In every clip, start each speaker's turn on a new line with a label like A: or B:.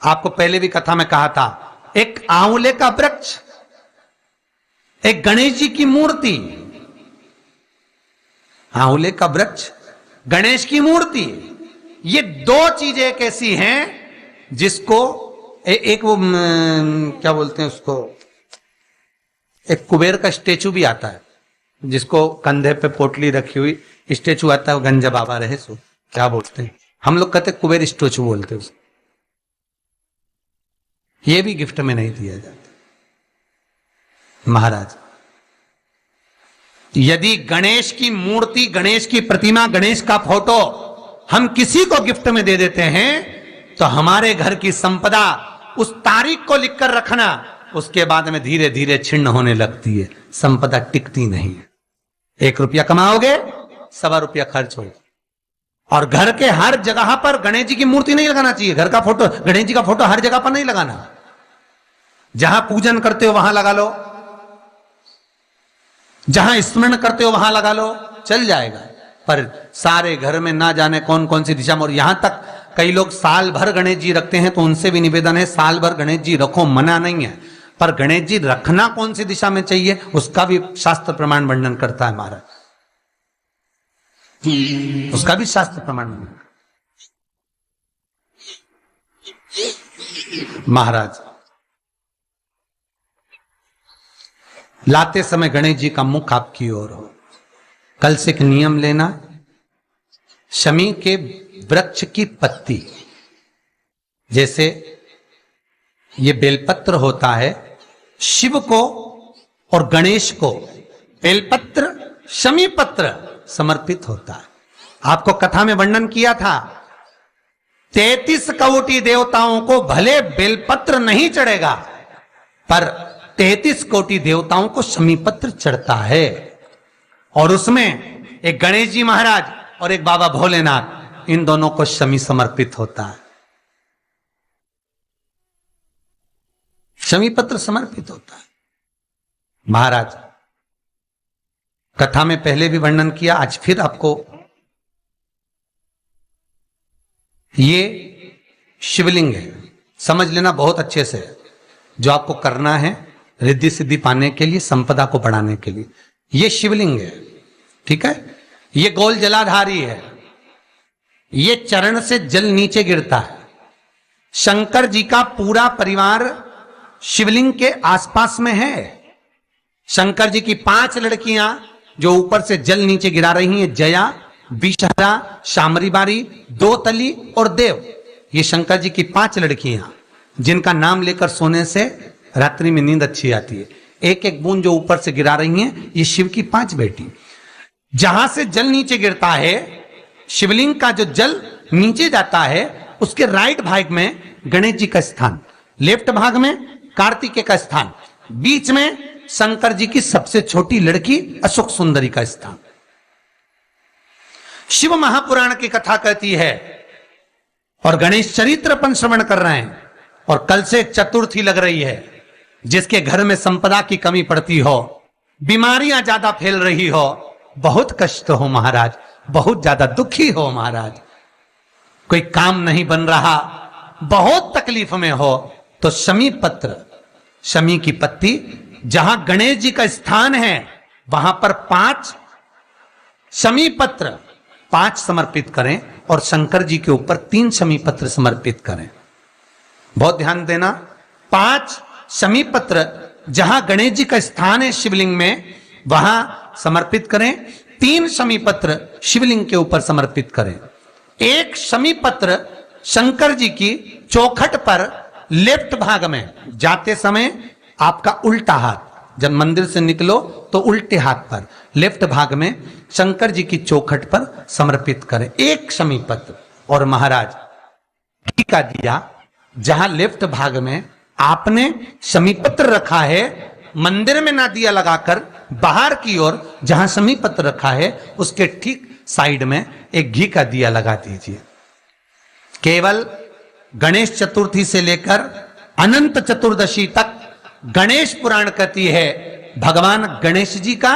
A: आपको पहले भी कथा में कहा था, एक आंवले का वृक्ष, एक गणेश जी की मूर्ति। आंवले का वृक्ष, गणेश की मूर्ति, ये दो चीजें एक ऐसी हैं जिसको एक वो क्या बोलते हैं उसको, एक कुबेर का स्टेचू भी आता है जिसको कंधे पे पोटली रखी हुई स्टेचू आता है, वो गंजा बाबा रहे सो क्या बोलते हैं, हम लोग कहते कुबेर स्टेचू बोलते हैं उसको। ये भी गिफ्ट में नहीं दिया जाता। महाराज, यदि गणेश की मूर्ति, गणेश की प्रतिमा, गणेश का फोटो हम किसी को गिफ्ट में दे देते हैं तो हमारे घर की संपदा उस तारीख को लिखकर रखना, उसके बाद में धीरे धीरे छिन्न होने लगती है, संपदा टिकती नहीं है। 1 रुपया कमाओगे, 1.25 रुपया खर्च होगा। और घर के हर जगह पर गणेश जी की मूर्ति नहीं लगाना चाहिए, घर का फोटो, गणेश जी का फोटो हर जगह पर नहीं लगाना। जहां पूजन करते हो वहां लगा लो, जहां स्मरण करते हो वहां लगा लो, चल जाएगा। पर सारे घर में ना जाने कौन कौन सी दिशा में, और यहां तक कई लोग साल भर गणेश जी रखते हैं, तो उनसे भी निवेदन है साल भर गणेश जी रखो, मना नहीं है, पर गणेश जी रखना कौन सी दिशा में चाहिए उसका भी शास्त्र प्रमाण वर्णन करता है महाराज, उसका भी शास्त्र प्रमाण वर्णन। महाराज, लाते समय गणेश जी का मुख आपकी ओर हो। कल से एक नियम लेना, शमी के वृक्ष की पत्ती, जैसे ये बेलपत्र होता है, शिव को और गणेश को बेलपत्र, शमी पत्र समर्पित होता है। आपको कथा में वर्णन किया था, 33 कोटि देवताओं को भले बेलपत्र नहीं चढ़ेगा, पर 33 कोटि देवताओं को शमी पत्र चढ़ता है। और उसमें एक गणेश जी महाराज और एक बाबा भोलेनाथ, इन दोनों को शमी समर्पित होता है, शमी पत्र समर्पित होता है। महाराज, कथा में पहले भी वर्णन किया, आज फिर आपको, ये शिवलिंग है, समझ लेना बहुत अच्छे से। जो आपको करना है रिद्धि सिद्धि पाने के लिए, संपदा को बढ़ाने के लिए, ये शिवलिंग है, ठीक है। ये गोल जलाधारी है, ये चरण से जल नीचे गिरता है। शंकर जी का पूरा परिवार शिवलिंग के आसपास में है। शंकर जी की 5 लड़कियां जो ऊपर से जल नीचे गिरा रही हैं, जया, विषहरा, शामरीबारी, दोतली और देव, ये शंकर जी की 5 लड़कियां जिनका नाम लेकर सोने से रात्रि में नींद अच्छी आती है। एक एक बूंद जो ऊपर से गिरा रही हैं, ये शिव की 5 बेटी। जहां से जल नीचे गिरता है, शिवलिंग का जो जल नीचे जाता है, उसके राइट भाग में गणेश जी का स्थान, लेफ्ट भाग में कार्तिकेय का स्थान, बीच में शंकर जी की सबसे छोटी लड़की अशोक सुंदरी का स्थान। शिव महापुराण की कथा कहती है, और गणेश चरित्र अपन श्रवण कर रहे हैं, और कल से चतुर्थी लग रही है। जिसके घर में संपदा की कमी पड़ती हो, बीमारियां ज्यादा फैल रही हो, बहुत कष्ट हो महाराज, बहुत ज्यादा दुखी हो महाराज, कोई काम नहीं बन रहा, बहुत तकलीफ में हो, तो शमी पत्र, शमी की पत्ती, जहां गणेश जी का स्थान है वहां पर 5 शमी पत्र 5 समर्पित करें, और शंकर जी के ऊपर 3 शमी पत्र समर्पित करें। बहुत ध्यान देना, 5 शमी पत्र जहां गणेश जी का स्थान है शिवलिंग में, वहां समर्पित करें। 3 शमी पत्र शिवलिंग के ऊपर समर्पित करें। 1 शमी पत्र शंकर जी की चौखट पर लेफ्ट भाग में, जाते समय आपका उल्टा हाथ, जब मंदिर से निकलो तो उल्टे हाथ पर लेफ्ट भाग में शंकर जी की चौखट पर समर्पित करें 1 शमी पत्र। और महाराज, घी का दिया जहां लेफ्ट भाग में आपने शमी पत्र रखा है, मंदिर में ना दिया लगाकर बाहर की ओर जहां शमी पत्र रखा है, उसके ठीक साइड में एक घी का दिया लगा दीजिए। केवल गणेश चतुर्थी से लेकर अनंत चतुर्दशी तक गणेश पुराण कहती है, भगवान गणेश जी का,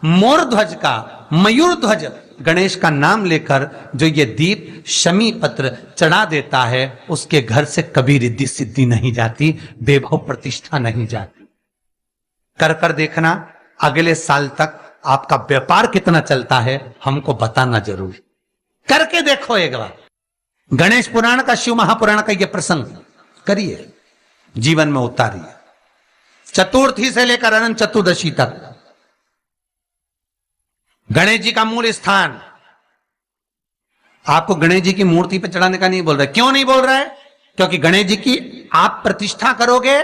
A: मोर ध्वज का, मयूर ध्वज गणेश का नाम लेकर जो ये दीप शमी पत्र चढ़ा देता है, उसके घर से कभी रिद्धि सिद्धि नहीं जाती, वैभव प्रतिष्ठा नहीं जाती। कर देखना, अगले साल तक आपका व्यापार कितना चलता है हमको बताना जरूर, करके देखो एक बार। गणेश पुराण का, शिव महापुराण का यह प्रसंग करिए, जीवन में उतारिए। चतुर्थी से लेकर अनंत चतुर्दशी तक गणेश जी का मूल स्थान। आपको गणेश जी की मूर्ति पर चढ़ाने का नहीं बोल रहा। क्यों नहीं बोल रहा है? क्योंकि गणेश जी की आप प्रतिष्ठा करोगे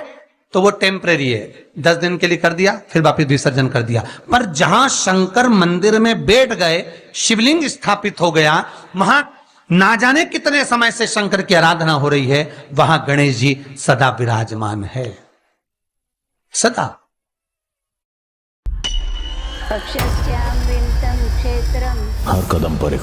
A: तो वो टेम्परेरी है, 10 दिन के लिए कर दिया, फिर वापस विसर्जन कर दिया। पर जहां शंकर मंदिर में बैठ गए, शिवलिंग स्थापित हो गया, वहां ना जाने कितने समय से शंकर की आराधना हो रही है, वहां गणेश जी सदा विराजमान है, सदा।
B: पक्षस्यामृतं क्षेत्रं
C: हर कदम पर एक